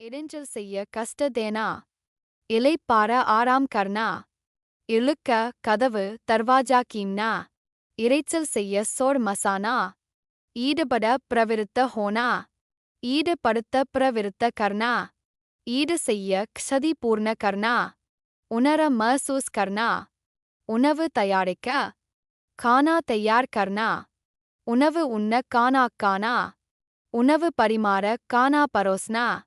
இடைஞ்சல் செய்ய கஷ்டதேனா இளைப்பாற ஆராம் கர்னா இழுக்க கதவு தர்வாஜா கீம்னா இரைச்சல் செய்ய சோர் மசானா ஈடுபட பிரவிருத்த ஹோனா ஈடுபடுத்த பிரவிருத்த கர்னா ஈடு செய்ய க்ஷதி பூர்ண கர்னா உணர மஹசூஸ் கர்னா உணவு தயாரிக்க கானா தயார் கர்னா உணவு உண்ண கானா உணவு பரிமாற கானா பரோஸ்னா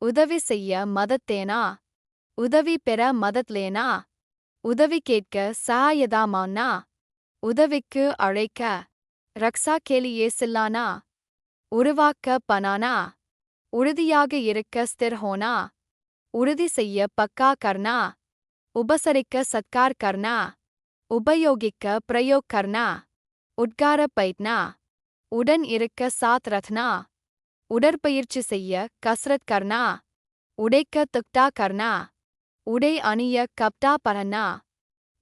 உதவி செய்ய மதத்தேனா உதவி பெற மதத்லேனா உதவி கேட்க சஹாயதாமான்னா உதவிக்கு அழைக்க ரக்ஷா கேலியே சில்லானா உருவாக்க பனானா உறுதியாக இருக்க ஸ்திர் ஹோனா உறுதி செய்ய பக்கா கர்னா உபசரிக்க சத்கார் கர்னா உபயோகிக்க பிரயோக் கர்னா உட்கார பைட்னா உடன் இருக்க சாத் ரத்னா உடற்பயிற்சி செய்ய கஸ்ரத் கர்னா உடைக்க துக்டா கர்னா உடை அணிய கப்டா பரன்னா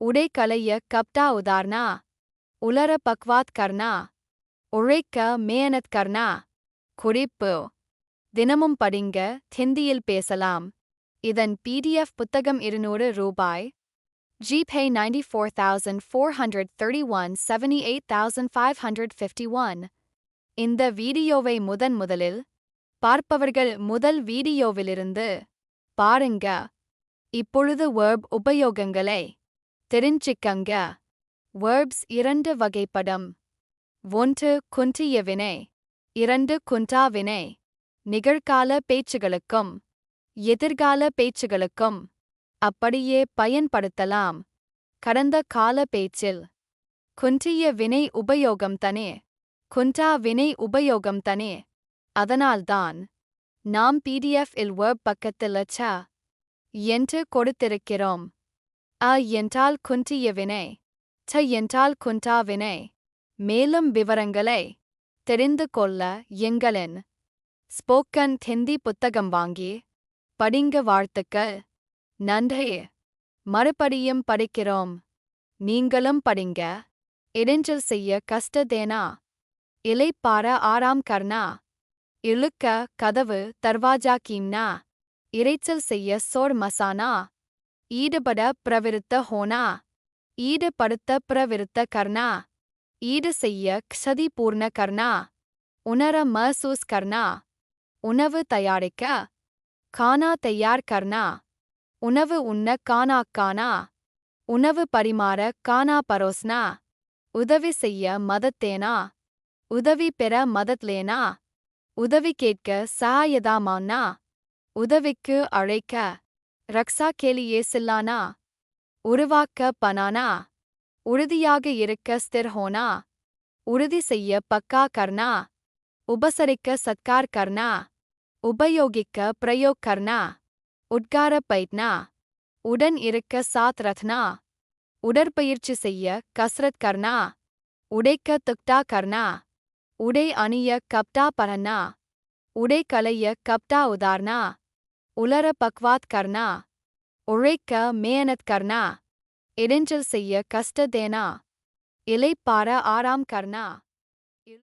உடை களைய கப்டா உதார்னா உலர பக்வாத் கர்னா உழைக்க மேனத் கர்னா குறிப்பு தினமும் படிங்க ஹிந்தியில் பேசலாம். இதன் பிடிஎஃப் புத்தகம் 200 ரூபாய். GPay 94,431 78,551. இந்த வீடியோவை முதலில் பார்ப்பவர்கள் முதல் வீடியோவிலிருந்து பாருங்க. இப்பொழுது வெர்ப் உபயோகங்களை தெரிஞ்சுக்கங்க. வெர்ப்ஸ் 2 வகைப்படும். 1 குன்றிய வினை, 2 குன்றா வினை. நிகழ்கால பேச்சுகளுக்கும் எதிர்கால பேச்சுகளுக்கும் அப்படியே பயன்படுத்தலாம். கடந்த கால பேச்சில் குன்றிய வினை உபயோகம் தனே, குன்றா வினை உபயோகம் தனே. அதனால்தான் நாம் பிடிஎஃப் இல் வெர்ப் பக்கத்தில் ச்ச என்று கொடுத்திருக்கிறோம். அ என்றால் குன்றிய வினை, ச்ச என்றால் குன்றா வினை. மேலும் விவரங்களை தெரிந்து கொள்ள எங்களின் ஸ்போக்கன் ஹிந்தி புத்தகம் வாங்கி படிங்க. வாழ்த்துக்கள். நன்றி. மறுபடியும் படிக்கிறோம். நீங்களும் படிங்க. இடைஞ்சல் செய்ய கஷ்டதேனா இளைப்பாற ஆராம் கர்னா இழுக்க கதவு தர்வாஜா கீம்னா இரைச்சல் செய்ய சோர் மசானா ஈடுபட பிரவிருத்த ஹோனா ஈடுபடுத்த பிரவிருத்த கர்னா ஈடு செய்ய க்ஷதி பூர்ண கர்னா உணர மஹசூஸ் கர்னா உணவு தயாரிக்க கானா தயார் கர்னா உணவு உண்ண கானா உணவு பரிமாற கானா பரோஸ்னா உதவி செய்ய மதத்தேனா உதவி பெற மதத்லேனா உதவி கேட்க சஹாயதாமான்னா உதவிக்கு அழைக்க ரக்ஷா கேலியே சில்லானா உருவாக்க பனானா உறுதியாக இருக்க ஸ்திர் ஹோனா உறுதி செய்ய பக்கா கர்னா உபசரிக்க சத்கார் கர்னா உபயோகிக்க பிரயோக் கர்னா உட்கார பைட்னா உடன் இருக்க சாத் ரத்னா உடற்பயிற்சி செய்ய கஸ்ரத் கர்னா உடைக்க துக்டா கர்னா உடை அணிய கப்டா பரன்னா உடை களைய கப்டா உதார்னா உலர பக்வாத் கர்னா உழைக்க மேனத் கர்னா இடைஞ்சல் செய்ய கஷ்டதேனா இளைப்பாற ஆராம் கர்னா